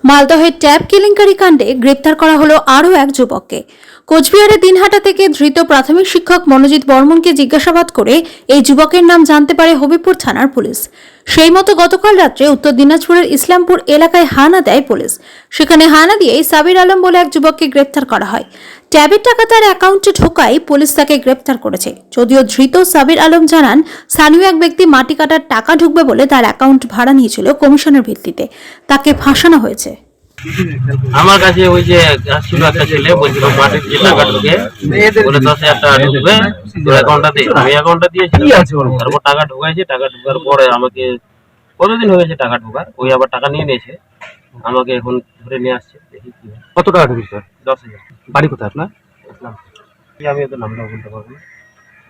মালদহের ট্যাব কেলেঙ্কারি কাণ্ডে গ্রেপ্তার করা হলো আরও এক যুবককে। কোচবিহারের দিনহাটা থেকে ধৃত প্রাথমিক শিক্ষক মনোজিৎ বর্মনকে জিজ্ঞাসাবাদ করে এই যুবকের নাম জানতে পারে হবিবপুর থানার পুলিশ। সেই মতো গতকাল রাত্রে উত্তর দিনাজপুরের ইসলামপুর এলাকায় হানা দেয় পুলিশ। সেখানে হানা দিয়েই সাবির আলম বলে এক যুবককে গ্রেপ্তার করা হয়। ট্যাবের টাকা তার অ্যাকাউন্টে ঢোকায় পুলিশ তাকে গ্রেপ্তার করেছে। যদিও ধৃত সাবির আলম জানান, স্থানীয় এক ব্যক্তি মাটি কাটার টাকা ঢুকবে বলে তার অ্যাকাউন্ট ভাড়া নিয়েছিল কমিশনের ভিত্তিতে। তাকে ফাঁসানো হয়েছে। আমার কাছে ওই যে আসছিল একটা ছেলে বলছিল মাটির যে টাকা ঢুকে বলে 10,000 টাকা ঢুকবে তোর অ্যাকাউন্টটা দিয়ে, আমি অ্যাকাউন্টটা দিয়েছি। তারপর টাকা ঢুকাইছে, টাকা ঢুকার পরে আমাকে কতদিন হয়ে গেছে টাকা ঢুকার, ওই আবার টাকা নিয়ে নিয়েছে, আমাকে এখন ধরে নিয়ে আসছে। দেখি কি হয়। কত টাকা ঢুকেছে? 10,000। বাড়ি কোথায় আপনার? আসলাম কি আমি ওদের নামটা বলতে পারবো না।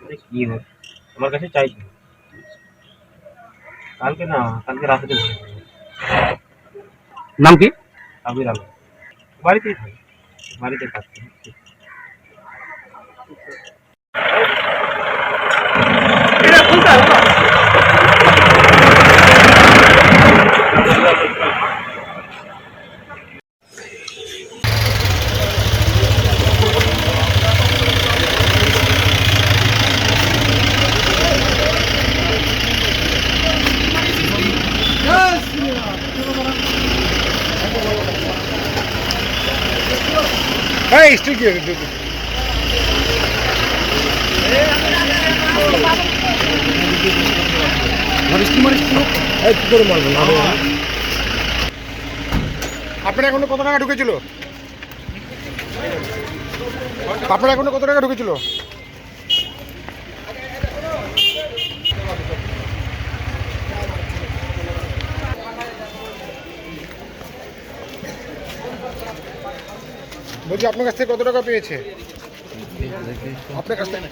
দেখি কি হয়। আমার কাছে চাইছি কালকে রাতে নাম কি? সাবির আলম। বাড়িতেই থাকে, বাড়িতে কাজ করে। Hey, still here. আপনার এখনো কত টাকা ঢুকেছিল? আপনার এখনো কত টাকা ঢুকেছিল? বলছি আপনার কাছ থেকে কত টাকা পেয়েছে? আপনার কাছ থেকে